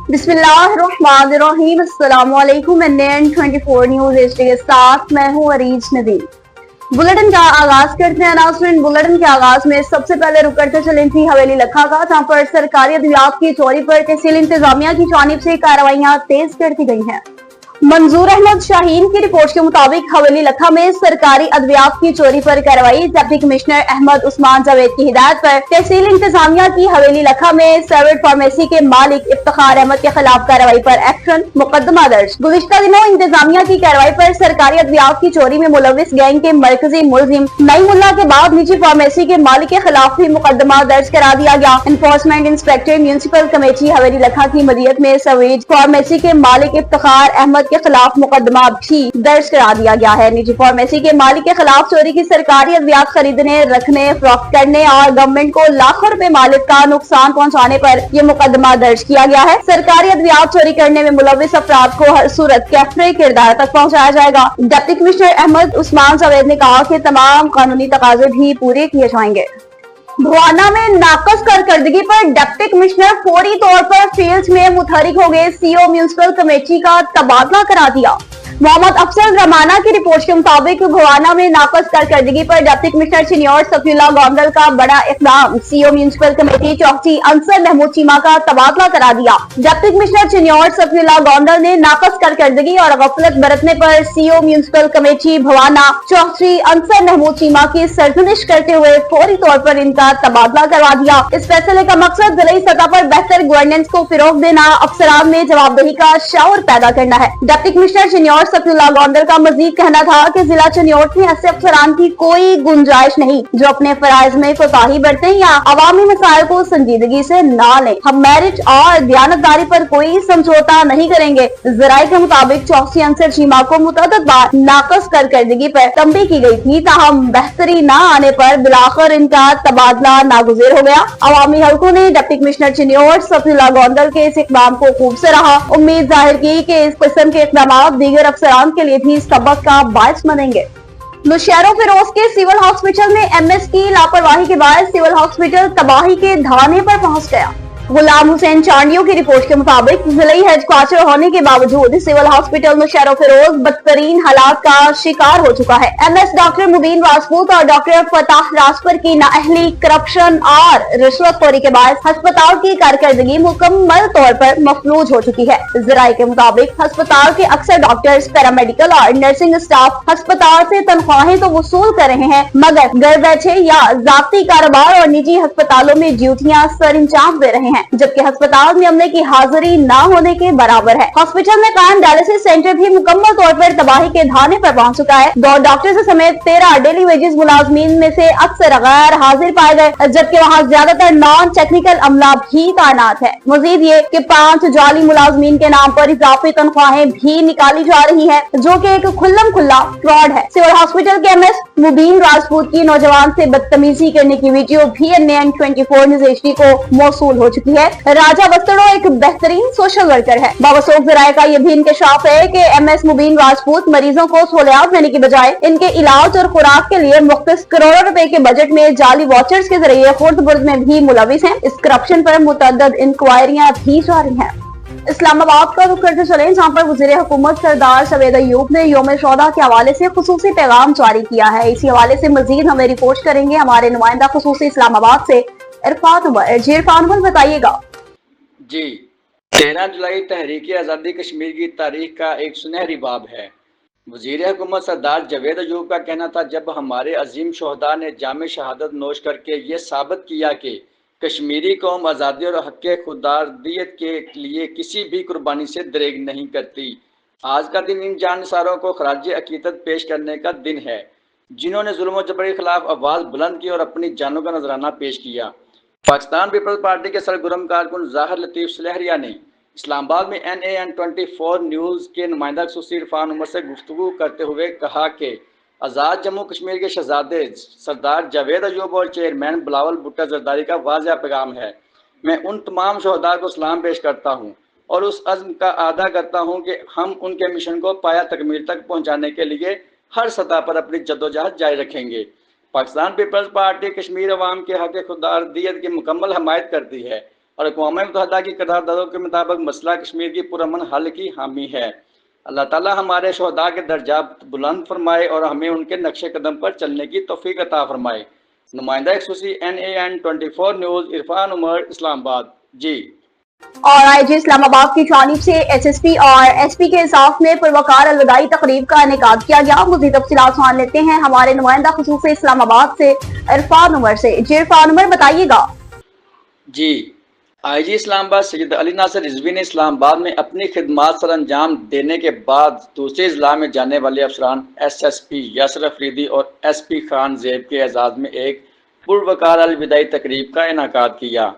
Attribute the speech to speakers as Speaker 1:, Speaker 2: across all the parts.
Speaker 1: बिस्मिल्लाहिर्रहमानिर्रहीम। अस्सलाम वालेकुम। NN24 न्यूज HD के साथ मैं हूँ अरीज नदीम। बुलेटिन का आगाज करते हैं। अनाउंसमेंट बुलेटिन के आगाज में सबसे पहले रुक करते चले थी हवेली लखा का, जहाँ पर सरकारी अद्वियात की चोरी पर तहसील इंतजामिया की जानिब से कार्रवाइयां तेज कर दी गई हैं। मंजूर अहमद शाहीन की रिपोर्ट के मुताबिक हवेली लखा में सरकारी अद्वियात की चोरी पर कार्रवाई। डिप्टी कमिश्नर अहमद उस्मान जावेद की हिदायत पर तहसील इंतजामिया की हवेली लखा में सेवेड फार्मेसी के मालिक इफ्तिखार अहमद के खिलाफ कार्रवाई पर एक्शन, मुकदमा दर्ज। गुज़िश्ता दिनों इंतजामिया की कार्रवाई पर सरकारी अद्वियात की चोरी में मुलविस गैंग के मरकजी मुलजिम नईमुल्ला के बाद निजी फार्मेसी के मालिक के खिलाफ भी मुकदमा दर्ज करा दिया गया। इन्फोर्समेंट इंस्पेक्टर म्यूनिसिपल कमेटी हवेली लखा की मदीयत में सेवेज फार्मेसी के मालिक इफ्तिखार अहमद के खिलाफ मुकदमा भी दर्ज करा दिया गया है। निजी फार्मेसी के मालिक के खिलाफ चोरी की सरकारी अद्वियात खरीदने, रखने, फरोख्त करने और गवर्नमेंट को लाखों रुपए मालिक का नुकसान पहुंचाने पर यह मुकदमा दर्ज किया गया है। सरकारी अद्वियात चोरी करने में मुलविस अफराद को हर सूरत कैफरे किरदार तक पहुंचाया जाएगा। डिप्टी कमिश्नर अहमद उस्मान जावेद ने कहा कि तमाम कानूनी तकाजे भी पूरे किए जाएंगे। भवाना में नाकस कारकर्दगी पर डिप्टी कमिश्नर फौरी तौर पर फील्ड में मुतहरिक हो गए। सीओ म्यूनिसिपल कमेटी का तबादला करा दिया। मोहम्मद अफसर रमाना की रिपोर्ट के मुताबिक भवाना में नाकस कारकर्दगी पर deputy commissioner senior Safiullah Gondal का बड़ा इकदाम। सीओ म्यूनिसिपल कमेटी चौकसी अंसर महमूद चीमा का तबादला करा दिया। Deputy commissioner senior Safiullah Gondal ने नाकस कारकर्दगी और गफलत बरतने पर सीओ म्यूनिसिपल कमेटी भवाना चौकसी अंसर महमूद चीमा की सरजनिश करते हुए फौरी तौर पर इनका तबादला करवा दिया। इस फैसले का मकसद जिले सतह पर बेहतर गवर्नेंस को फिरोग देना, अफसरान में जवाबदेही का शऊर पैदा करना है। Deputy commissioner senior Safiullah Gondal का मजीद कहना था कि जिला चनियोट में ऐसे अफसरान की कोई गुंजाइश नहीं जो अपने फराइज में कोताही बरतें या अवामी मसाइल को संजीदगी से ना लें। हम मेरिट और दयानतदारी पर कोई समझौता नहीं करेंगे। जराये के मुताबिक चौकसी अंसर चीमा को मुतअद्दिद बार नाकस कारकर्दगी पर तंबीह की गई थी, ताहम बेहतरी न आने पर बिलाखिर इनका तबादला नागुज़ेर हो गया। अवामी हल्कों ने डिप्टी कमिश्नर चनियोट सफीउल्लाह गोंडल के इस इकदाम को खूब सराहा। उम्मीद जाहिर की कि इस किस्म के इकदाम दीगर अफसरान के लिए भी सबक का बायस बनेंगे। नौशहरा फिरोज के सिविल हॉस्पिटल में MS की लापरवाही के बाद सिविल हॉस्पिटल तबाही के धाने पर पहुंच गया। गुलाम हुसैन चांडियों की रिपोर्ट के मुताबिक जिले हेडक्वार्टर होने के बावजूद सिविल हॉस्पिटल नौशहरा फिरोज बदतरीन हालात का शिकार हो चुका है। MS डॉक्टर मुबीन राजपूत और डॉक्टर फताह राजपुर की नाअहली, करप्शन और रिश्वतखोरी के बाद अस्पताल की कारकर्दगी मुकम्मल तौर पर मफलूज हो चुकी है। जराये के मुताबिक अस्पताल के अक्सर डॉक्टर्स, पैरामेडिकल और नर्सिंग स्टाफ अस्पताल से तनख्वाहें तो वसूल कर रहे हैं, मगर घर बैठे या जाती कारोबार और निजी अस्पतालों में ड्यूटियां सर इंजाम दे रहे हैं, जबकि अस्पताल में अमले की हाजिरी न होने के बराबर है। हॉस्पिटल में कायम डायलिसिस सेंटर भी मुकम्मल तौर पर तबाही के धाने पर पहुंच चुका है। 2 डॉक्टर्स समेत 13 डेली वेजेस मुलाजमीन में से अक्सर गैर हाजिर पाए गए, जबकि वहां ज्यादातर नॉन टेक्निकल अमला भी तैनात है। मजीद ये कि 5 जाली मुलाजमीन के नाम पर इजाफी तनख्वाहें भी निकाली जा रही है, जो कि एक खुल्लम खुल्ला फ्रॉड है। सिविल हॉस्पिटल के MS मुबीन राजपूत की नौजवान से बदतमीजी करने की वीडियो भी NN24 न्यूज HD को मौसूल हो चुकी है। राजा बस्तड़ो एक बेहतरीन सोशल वर्कर है। बावसूख जराये का यह भी इंकशाफ है कि MS मुबीन राजपूत मरीजों को सहूलियात देने की बजाय इनके इलाज और खुराक के लिए मुख्तस करोड़ों रुपए के बजट में जाली वाचर्स के जरिए खुर्द बुर्द में भी मुलविस हैं। इस करप्शन पर मुतअद्दिद इंक्वायरियां भी जारी हैं। इस्लामाबाद का रुख करते चले, जहाँ पर वज़ीर हुकूमत सरदार जावेद अय्यूब ने यौम शोहदा के हवाले से खुसूसी पैगाम जारी किया है। इसी हवाले से मजीद हमें रिपोर्ट करेंगे हमारे नुमाइंदा खुसूसी इस्लामाबाद से इरफान उमर। जी इरफान उमर, बताइएगा।
Speaker 2: जी, 13 जुलाई तहरीक आज़ादी कश्मीर की तारीख का एक सुनहरी बाब है। वज़ीर हुकूमत सरदार जावेद अय्यूब का कहना था, जब हमारे अजीम शोहदा ने जाम शहादत नोश करके ये साबित किया कि कश्मीरी कौम आज़ादी और हक़ खुदारदियत के लिए किसी भी कुर्बानी से दरेग नहीं करती। आज का दिन इन जानसारों को खराज अकीदत पेश करने का दिन है, जिन्होंने जुल्म और जबर के खिलाफ आवाज़ बुलंद की और अपनी जानों का नजराना पेश किया। पाकिस्तान पीपल्स पार्टी के सरगर्म कारकुन ज़ाहिर लतीफ़ सुलहरिया ने इस्लामाबाद में NN24 न्यूज़ के नुमाइंदा खुसूसी इरफान उमर से गुफ्तगू करते हुए कहा कि आज़ाद जम्मू कश्मीर के शहजादे सरदार जावेद अय्यूब और चेयरमैन बिलावल भुट्टो जरदारी का वाज़ेह पैगाम है। मैं उन तमाम शोहदा को सलाम पेश करता हूँ और उस अज़्म का अदा करता हूँ कि हम उनके मिशन को पाया तकमील तक पहुँचाने के लिए हर सतह पर अपनी जद्दोजहद जारी रखेंगे। पाकिस्तान पीपल्स पार्टी कश्मीर अवाम के हक़ खुदारदियत की मुकम्मल हमायत करती है اور اقوام متحدہ کی قراردادوں کے مطابق مسئلہ کشمیر کی پرامن حل کی حامی ہے۔ اللہ تعالی ہمارے شہداء کے درجات بلند فرمائے اور ہمیں ان کے نقش قدم پر چلنے کی توفیق عطا فرمائے۔ نمائندہ خصوصی NAN24 نیوز عرفان عمر، اسلام آباد۔ جی
Speaker 1: اور IG اسلام آباد کی جانب سے SSP اور SP کے اعزاز میں پروقار الوداعی تقریب کا انعقاد کیا گیا۔ مزید تفصیلات جان لیتے ہیں ہمارے نمائندہ خصوصی اسلام آباد سے عرفان عمر سے۔ جی عرفان عمر، بتائیے گا۔
Speaker 2: جی IG اسلام آباد سید علی ناصر رضوی نے اسلام آباد میں اپنی خدمات سر انجام دینے کے بعد دوسرے اضلاع میں جانے والے افسران SSP یاسر افریدی اور SP خان زیب کے اعزاز میں ایک پروقار الوداعی تقریب کا انعقاد کیا۔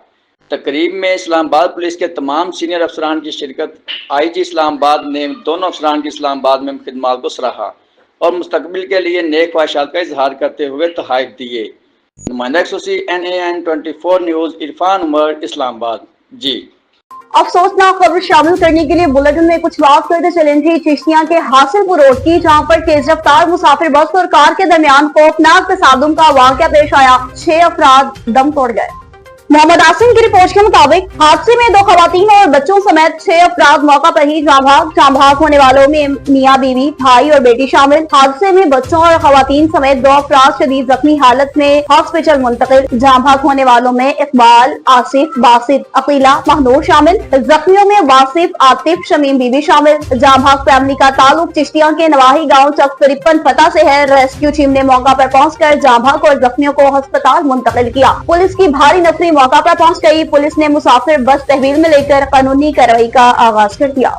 Speaker 2: تقریب میں اسلام آباد پولیس کے تمام سینئر افسران کی شرکت۔ IG اسلام آباد نے دونوں افسران کی اسلام آباد میں خدمات کو سراہا اور مستقبل کے لیے نیک خواہشات کا اظہار کرتے ہوئے تحائف دیے۔ نمائندہ خصوصی NAN24 نیوز عرفان عمر، اسلام آباد۔ جی
Speaker 1: افسوسناک خبر شامل کرنے کے لیے بلٹن میں کچھ بات کرتے چلیں تھی چشتیاں کے حاصل پور روڈ کی، جہاں پر تیز رفتار مسافر بس اور کار کے درمیان خوفناک تصادم کا واقعہ پیش آیا۔ 6 افراد دم توڑ گئے۔ محمد آسم کی رپورٹ کے مطابق حادثے میں 2 خواتین اور بچوں سمیت 6 افراد موقع پر ہی جاں بحق ہونے والوں میں میاں بیوی، بھائی اور بیٹی شامل۔ حادثے میں بچوں اور خواتین سمیت 2 افراد شدید زخمی حالت میں ہاسپٹل منتقل۔ جاں بحق ہونے والوں میں اقبال، آصف، باسط، عقیلہ، مہنور شامل۔ زخمیوں میں واصف، عاطف، شمیم بیوی شامل۔ جاں بحق فیملی کا تعلق چشتیاں کے نواحی گاؤں چک 53 فتح سے ہے۔ ریسکیو ٹیم نے موقع پر پہنچ کر جاں بحق اور زخمیوں کو ہسپتال منتقل کیا۔ پولیس کی بھاری نفری موقع پر پہنچ گئی۔ پولیس نے مسافر بس تحویل میں لے کر قانونی کارروائی کا آغاز کر دیا۔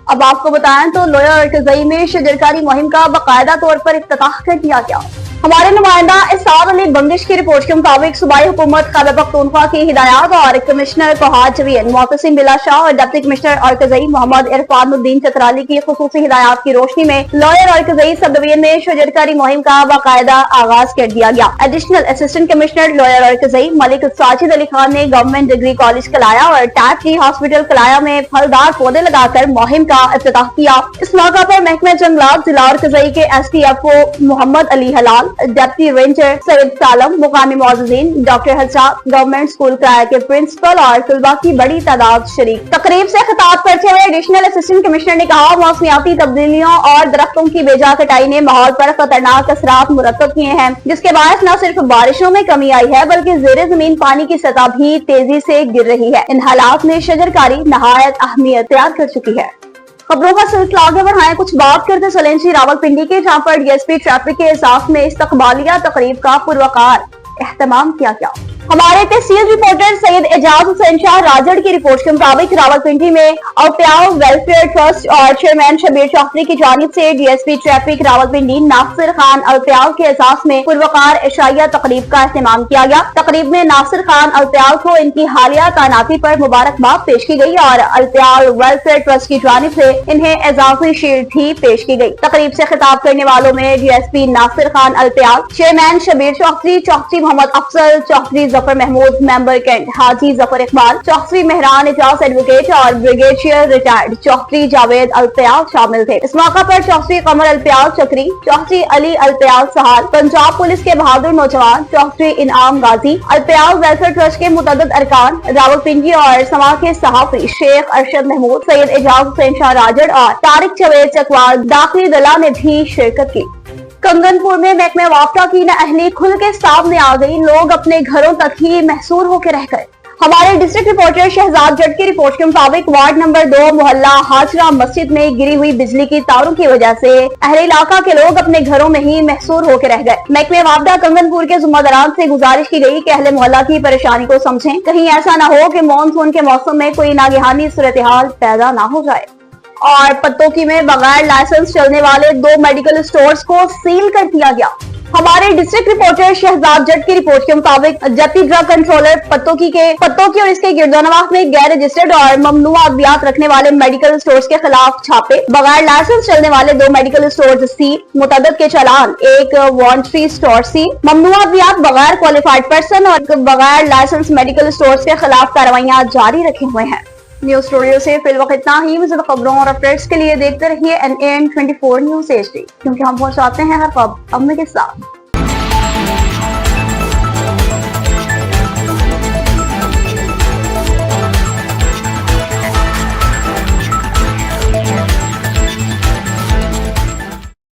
Speaker 1: اب آپ کو بتائیں تو لویا اور کزئی میں شجرکاری مہم کا باقاعدہ طور پر افتتاح کر دیا گیا۔ ہمارے نمائندہ اسعد علی بندش کی رپورٹ کے مطابق صوبائی حکومت خیبر پختونخوا کی ہدایات اور کمشنر فہد جوین، معتصم بلا شاہ اور ڈپٹی کمشنر ارکزئی محمد عرفان الدین چترالی کی خصوصی ہدایات کی روشنی میں لوئر ارکزئی سب ڈویژن میں شجرکاری مہم کا باقاعدہ آغاز کر دیا گیا۔ ایڈیشنل اسسٹنٹ کمشنر لوئر ارکزئی ملک ساجد علی خان نے گورنمنٹ ڈگری کالج کلایا اور ٹیپ کی ہاسپٹل کلایا میں پھلدار پودے لگا کر مہم کا افتتاح کیا۔ اس موقع پر محکمہ جنگلات ضلع ارکزئی کے SDFO محمد علی حلال، ڈپٹی رینجر سید سالم، مقامی معززین، ڈاکٹر حجات، گورنمنٹ اسکول کرایا کے پرنسپل اور طلباء کی بڑی تعداد شریک۔ تقریب سے خطاب کرتے ہوئے ایڈیشنل اسسٹنٹ کمشنر نے کہا، موسمیاتی تبدیلیوں اور درختوں کی بے جا کٹائی نے ماحول پر خطرناک اثرات مرتب کیے ہیں، جس کے باعث نہ صرف بارشوں میں کمی آئی ہے بلکہ زیر زمین پانی کی سطح بھی تیزی سے گر رہی ہے۔ ان حالات میں شجرکاری نہایت اہمیت اختیار کر چکی ہے۔ خبروں کا سلسلہ آگے بڑھائیں، کچھ بات کرتے چلیں جی راولپنڈی کے، جہاں پر DSP ٹریفک کے اعزاز میں استقبالیہ تقریب کا پروقار اہتمام کیا گیا۔ ہمارے تحصیل رپورٹر سید اعجاز حسین شاہ راجڑ کی رپورٹ کے مطابق راولپنڈی میں اوپیاؤ ویلفیئر ٹرسٹ اور چیئرمین شبیر چوہدری کی جانب سے DSP ٹریفک راولپنڈی ناصر خان اوپیاؤ کے اعزاز میں پروقار عشائیہ تقریب کا اہتمام کیا گیا۔ تقریب میں ناصر خان اوپیاؤ کو ان کی حالیہ تعیناتی پر مبارکباد پیش کی گئی اور اوپیاؤ ویلفیئر ٹرسٹ کی جانب سے انہیں اعزازی شیلڈ بھی پیش کی گئی۔ تقریب سے خطاب کرنے والوں میں DSP ناصر خان اوپیاؤ، چیئرمین شبیر چوہدری، چوہدری محمد افضل، چوہدری ظفر محمود، ممبر کینٹ حاجی ظفر اقبال، چوہدری مہران اجاز ایڈوکیٹ اور بریگیڈیئر ریٹائرڈ چوہدری جاوید الپیاؤ شامل تھے۔ اس موقع پر چوہدری قمر الپیاؤ چکری، چوہدری علی الپیاؤ سہال، پنجاب پولیس کے بہادر نوجوان چوہدری انعام غازی، الپیاؤ ویلفیئر ٹرسٹ کے متعدد ارکان، راولپنڈی اور سما کے صحافی شیخ ارشد محمود، سید اعجاز حسین شاہ راجڑ اور طارق جاوید چکوال داخلی دلہ نے بھی شرکت کی۔ کنگن پور میں محکمہ وافٹا کی نااہلی کھل کے سامنے آ گئی، لوگ اپنے گھروں تک ہی محصور ہو کے رہ گئے۔ ہمارے ڈسٹرکٹ رپورٹر شہزاد جٹ کی رپورٹ کے مطابق وارڈ نمبر 2 محلہ حاجرہ مسجد میں گری ہوئی بجلی کی تاروں کی وجہ سے اہل علاقہ کے لوگ اپنے گھروں میں ہی محصور ہو کے رہ گئے۔ محکمہ وافٹا کنگن پور کے ذمہ داران سے گزارش کی گئی کہ اہل محلہ کی پریشانی کو سمجھیں، کہیں ایسا نہ ہو کہ مانسون کے موسم میں کوئی ناگہانی صورتحال پیدا نہ ہو جائے۔ اور پتوکی میں بغیر لائسنس چلنے والے 2 میڈیکل سٹورز کو سیل کر دیا گیا۔ ہمارے ڈسٹرکٹ رپورٹر شہزاد جٹ کی رپورٹ کے مطابق جتی ڈرگ کنٹرولر پتوکی اور اس کے گردونواح میں غیر رجسٹرڈ اور ممنوع ادویات رکھنے والے میڈیکل سٹورز کے خلاف چھاپے، بغیر لائسنس چلنے والے 2 میڈیکل سٹورز سیل، متعدد کے چالان، 1 وانٹری سٹور سیل، ممنوع ادویات، بغیر کوالیفائڈ پرسن اور بغیر لائسنس میڈیکل سٹورز کے خلاف کارروائیاں جاری رکھے ہوئے ہیں۔ نیوز اسٹوڈیو سے فی الوقت اتنا ہی۔ مزید خبروں اور اپڈیٹس کے لیے دیکھتے رہیے NAN24 نیوز HD، کیونکہ ہم پہنچاتے ہیں ہر خبر امن کے ساتھ۔